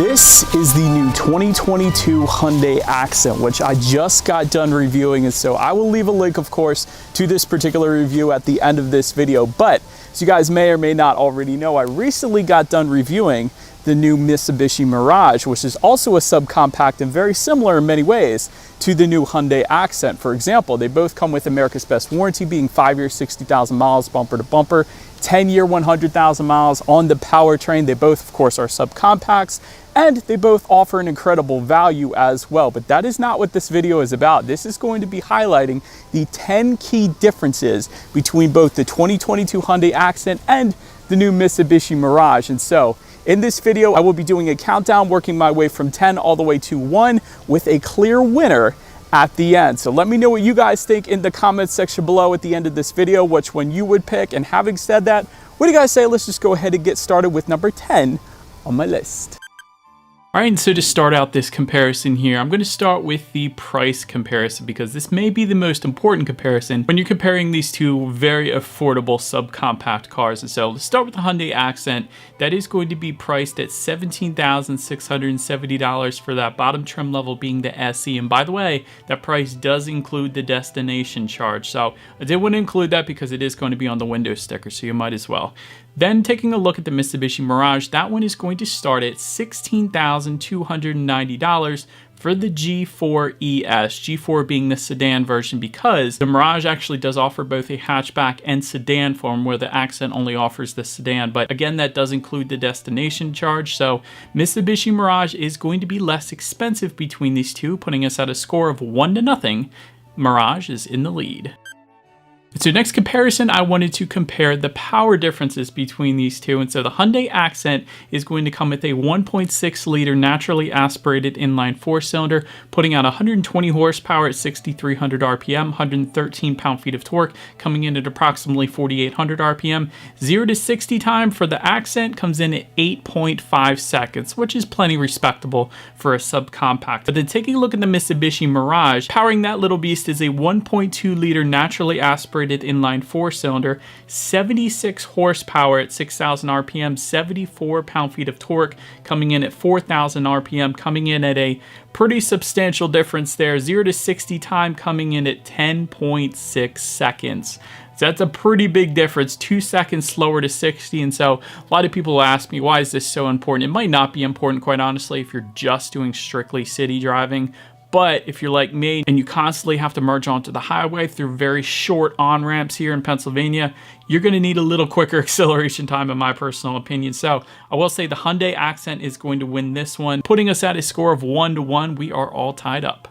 This is the new 2022 Hyundai Accent, which I just got done reviewing, and so I will leave a link, of course, to this particular review at the end of this video. But as you guys may or may not already know, I recently got done reviewing the new Mitsubishi Mirage, which is also a subcompact and very similar in many ways to the new Hyundai Accent. For example, they both come with America's Best warranty, being 5 years, 60,000 miles, bumper to bumper, 10-year, 100,000 miles on the powertrain. They both, of course, are subcompacts, and they both offer an incredible value as well. But that is not what this video is about. This is going to be highlighting the 10 key differences between both the 2022 Hyundai Accent and the new Mitsubishi Mirage. And so, in this video, I will be doing a countdown, working my way from 10 all the way to 1 with a clear winner at the end. So let me know what you guys think in the comments section below at the end of this video, which one you would pick. And having said that, what do you guys say? Let's just go ahead and get started with number 10 on my list. All right, and so to start out this comparison here, I'm going to start with the price comparison because this may be the most important comparison when you're comparing these two very affordable subcompact cars. And so let's start with the Hyundai Accent. That is going to be priced at $17,670 for that bottom trim level, being the SE. And by the way, that price does include the destination charge. So I did want to include that because it is going to be on the window sticker, so you might as well. Then taking a look at the Mitsubishi Mirage, that one is going to start at $16,290 for the G4 ES, G4 being the sedan version, because the Mirage actually does offer both a hatchback and sedan form, where the Accent only offers the sedan. But again, that does include the destination charge, so Mitsubishi Mirage is going to be less expensive between these two, putting us at a score of 1-0. Mirage is in the lead. So next comparison, I wanted to compare the power differences between these two. And so the Hyundai Accent is going to come with a 1.6 liter naturally aspirated inline 4-cylinder, putting out 120 horsepower at 6,300 RPM, 113 pound-feet of torque, coming in at approximately 4,800 RPM. 0 to 60 time for the Accent comes in at 8.5 seconds, which is plenty respectable for a subcompact. But then taking a look at the Mitsubishi Mirage, powering that little beast is a 1.2 liter naturally aspirated inline 4-cylinder, 76 horsepower at 6,000 RPM, 74 pound-feet of torque, coming in at 4,000 RPM, coming in at a pretty substantial difference there. 0 to 60 time coming in at 10.6 seconds. So that's a pretty big difference, 2 seconds slower to 60. And so a lot of people ask me, why is this so important? It might not be important, quite honestly, if you're just doing strictly city driving. But if you're like me and you constantly have to merge onto the highway through very short on-ramps here in Pennsylvania, you're going to need a little quicker acceleration time, in my personal opinion. So I will say the Hyundai Accent is going to win this one, putting us at a score of 1-1. We are all tied up.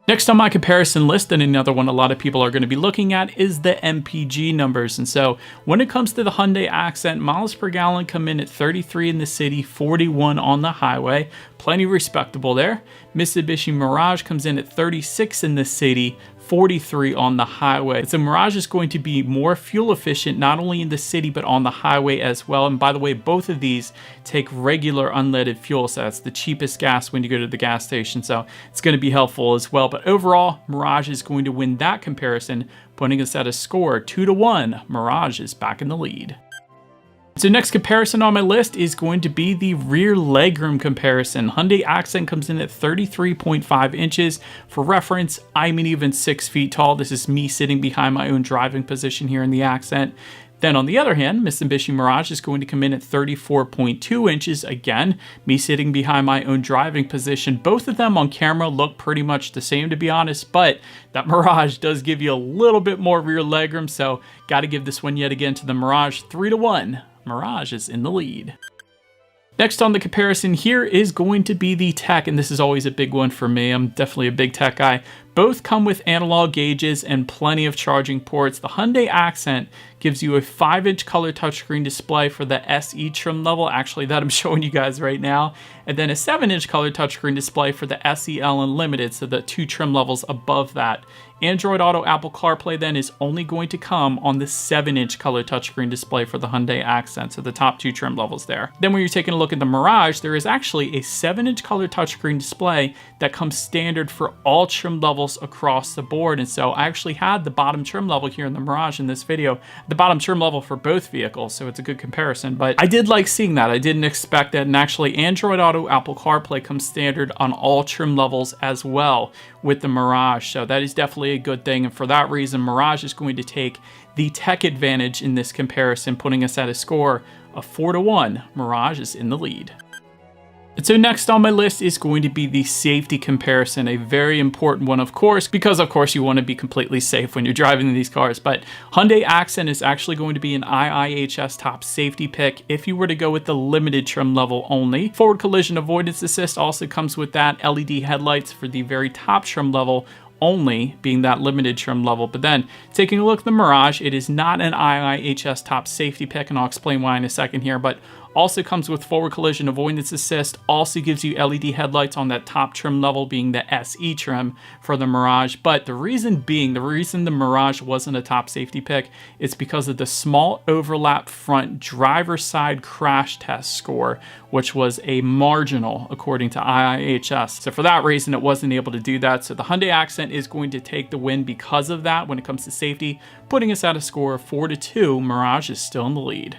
Next on my comparison list, and another one a lot of people are going to be looking at, is the MPG numbers. And so when it comes to the Hyundai Accent, miles per gallon come in at 33 in the city, 41 on the highway. Plenty respectable there. Mitsubishi Mirage comes in at 36 in the city, 43 on the highway. So Mirage is going to be more fuel efficient, not only in the city, but on the highway as well. And by the way, both of these take regular unleaded fuel, so that's the cheapest gas when you go to the gas station. So it's going to be helpful as well. But overall, Mirage is going to win that comparison, putting us at a score 2-1. Mirage is back in the lead. So next comparison on my list is going to be the rear legroom comparison. Hyundai Accent comes in at 33.5 inches. For reference, I'm an even 6 feet tall. This is me sitting behind my own driving position here in the Accent. Then on the other hand, Mitsubishi Mirage is going to come in at 34.2 inches. Again, me sitting behind my own driving position. Both of them on camera look pretty much the same, to be honest, but that Mirage does give you a little bit more rear legroom, so got to give this one yet again to the Mirage. 3-1. Mirage is in the lead. Next on the comparison here is going to be the tech, and this is always a big one for me. I'm definitely a big tech guy. Both come with analog gauges and plenty of charging ports. The Hyundai Accent gives you a 5-inch color touchscreen display for the SE trim level, actually that I'm showing you guys right now, and then a 7-inch color touchscreen display for the SEL Unlimited, so the 2 trim levels above that. Android Auto, Apple CarPlay then is only going to come on the 7-inch color touchscreen display for the Hyundai Accent, so the top 2 trim levels there. Then when you're taking a look at the Mirage, there is actually a 7-inch color touchscreen display that comes standard for all trim levels levels across the board. And so I actually had the bottom trim level here in the Mirage in this video, the bottom trim level for both vehicles, so it's a good comparison. But I did like seeing that. I didn't expect that. And actually Android Auto, Apple CarPlay comes standard on all trim levels as well with the Mirage. So that is definitely a good thing. And for that reason, Mirage is going to take the tech advantage in this comparison, putting us at a score of 4-1. Mirage is in the lead. And so next on my list is going to be the safety comparison, a very important one, of course, because of course you want to be completely safe when you're driving these cars. But Hyundai Accent is actually going to be an IIHS top safety pick if you were to go with the limited trim level only. Forward collision avoidance assist also comes with that. LED headlights for the very top trim level only, being that limited trim level. But then taking a look at the Mirage, it is not an IIHS top safety pick, and I'll explain why in a second here, but also comes with forward collision avoidance assist, also gives you LED headlights on that top trim level, being the SE trim for the Mirage. But the reason the Mirage wasn't a top safety pick is because of the small overlap front driver's side crash test score, which was a marginal according to IIHS. So for that reason, it wasn't able to do that. So the Hyundai Accent is going to take the win because of that when it comes to safety, putting us at a score of 4-2. Mirage is still in the lead.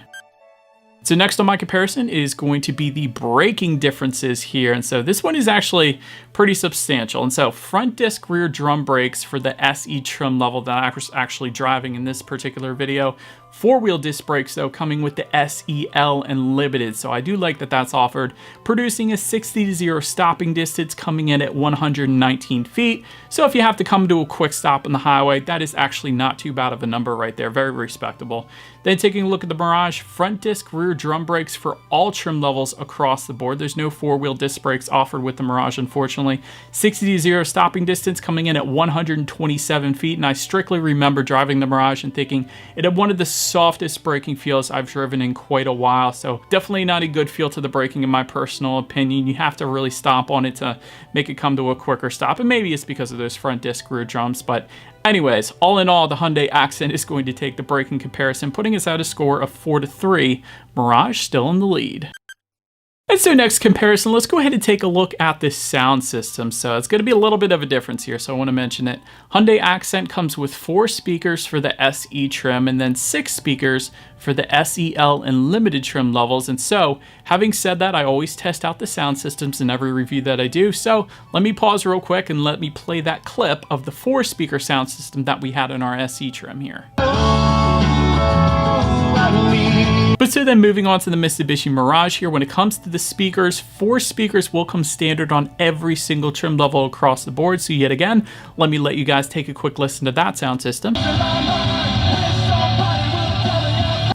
So next on my comparison is going to be the braking differences here. And so this one is actually pretty substantial. And so front disc rear drum brakes for the SE trim level that I was actually driving in this particular video. Four-wheel disc brakes though coming with the SEL and Limited. So I do like that that's offered, producing a 60-0 stopping distance coming in at 119 feet. So if you have to come to a quick stop on the highway, that is actually not too bad of a number right there. Very respectable. Then taking a look at the Mirage, front disc rear drum brakes for all trim levels across the board. There's no four-wheel disc brakes offered with the Mirage, unfortunately. 60-0 stopping distance coming in at 127 feet. And I strictly remember driving the Mirage and thinking it had one of the softest braking feels I've driven in quite a while. So definitely not a good feel to the braking in my personal opinion. You have to really stomp on it to make it come to a quicker stop. And maybe it's because of those front disc rear drums. But anyways, all in all, the Hyundai Accent is going to take the braking comparison, putting us at a score of 4-3. Mirage still in the lead. And so next comparison, let's go ahead and take a look at the sound system. So it's going to be a little bit of a difference here, so I want to mention it. Hyundai Accent comes with 4 speakers for the SE trim and then 6 speakers for the SEL and Limited trim levels. And so having said that, I always test out the sound systems in every review that I do. So let me pause real quick and let me play that clip of the 4-speaker sound system that we had in our SE trim here. But so then moving on to the Mitsubishi Mirage here, when it comes to the speakers, 4 speakers will come standard on every single trim level across the board. So yet again, let me let you guys take a quick listen to that sound system.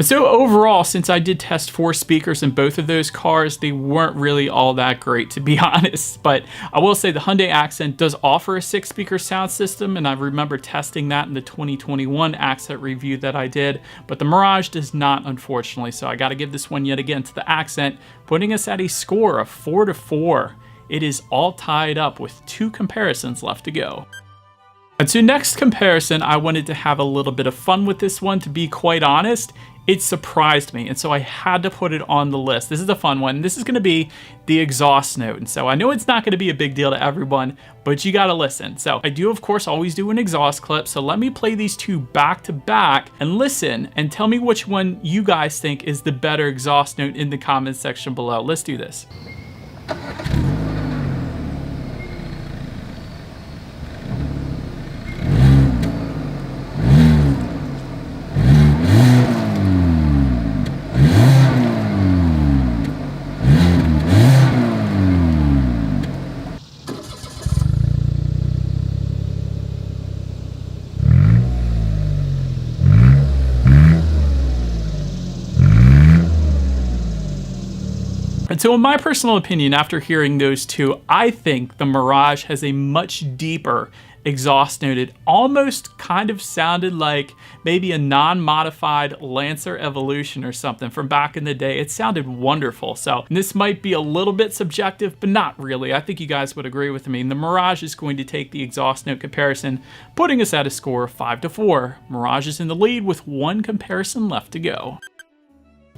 So overall, since I did test 4 speakers in both of those cars, they weren't really all that great, to be honest. But I will say the Hyundai Accent does offer a 6-speaker sound system, and I remember testing that in the 2021 Accent review that I did. But the Mirage does not, unfortunately. So I got to give this one yet again to the Accent, putting us at a score of 4-4. It is all tied up with 2 comparisons left to go. And so next comparison, I wanted to have a little bit of fun with this one, to be quite honest. It surprised me, and so I had to put it on the list. This is a fun one. This is going to be the exhaust note, and so I know it's not going to be a big deal to everyone, but you got to listen. So I do, of course, always do an exhaust clip, so let me play these 2 back to back and listen and tell me which one you guys think is the better exhaust note in the comments section below. Let's do this. And so in my personal opinion, after hearing those 2, I think the Mirage has a much deeper exhaust note. It almost kind of sounded like maybe a non-modified Lancer Evolution or something from back in the day. It sounded wonderful. So this might be a little bit subjective, but not really. I think you guys would agree with me. And the Mirage is going to take the exhaust note comparison, putting us at a score of 5-4. Mirage is in the lead with 1 comparison left to go.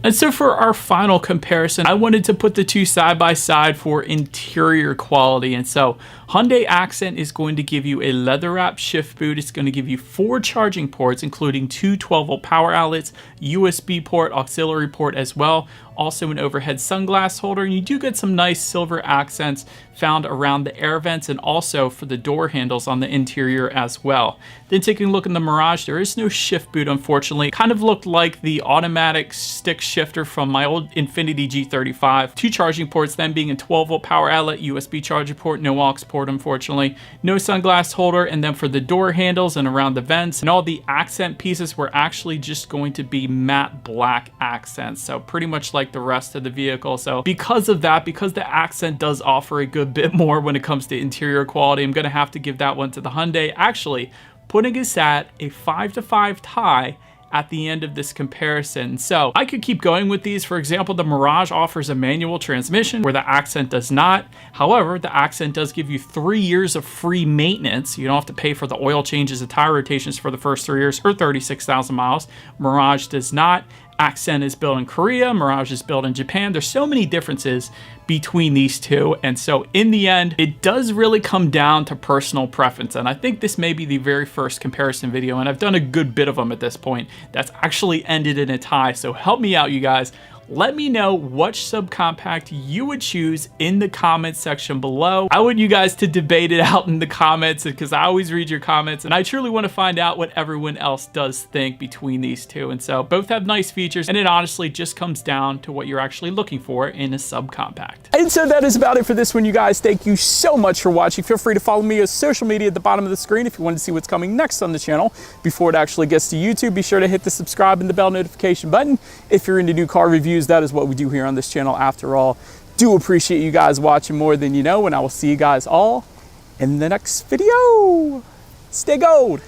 And so for our final comparison, I wanted to put the two side by side for interior quality. And so Hyundai Accent is going to give you a leather wrap shift boot. It's going to give you 4 charging ports, including 2 12-volt power outlets, USB port, auxiliary port as well, also an overhead sunglass holder, and you do get some nice silver accents found around the air vents and also for the door handles on the interior as well. Then taking a look in the Mirage, there is no shift boot, unfortunately. It kind of looked like the automatic stick shifter from my old Infiniti G35. 2 charging ports, then being a 12-volt power outlet, USB charger port, no aux port, unfortunately. No sunglass holder, and then for the door handles and around the vents, and all the accent pieces were actually just going to be matte black accents. So pretty much like the rest of the vehicle. So because of that, because the Accent does offer a good bit more when it comes to interior quality, I'm going to have to give that one to the Hyundai. Actually, putting us at a 5-5 tie at the end of this comparison. So I could keep going with these. For example, the Mirage offers a manual transmission where the Accent does not. However, the Accent does give you 3 years of free maintenance. You don't have to pay for the oil changes and tire rotations for the first 3 years or 36,000 miles. Mirage does not. Accent is built in Korea, Mirage is built in Japan. There's so many differences between these two, and so in the end, it does really come down to personal preference, and I think this may be the very first comparison video, and I've done a good bit of them at this point, that's actually ended in a tie, so help me out, you guys. Let me know which subcompact you would choose in the comments section below. I want you guys to debate it out in the comments because I always read your comments and I truly want to find out what everyone else does think between these two. And so both have nice features and it honestly just comes down to what you're actually looking for in a subcompact. And so that is about it for this one, you guys. Thank you so much for watching. Feel free to follow me on social media at the bottom of the screen if you want to see what's coming next on the channel. Before it actually gets to YouTube, be sure to hit the subscribe and the bell notification button. If you're into new car reviews, that is what we do here on this channel after all. Do appreciate you guys watching more than you know, and I will see you guys all in the next video. Stay gold.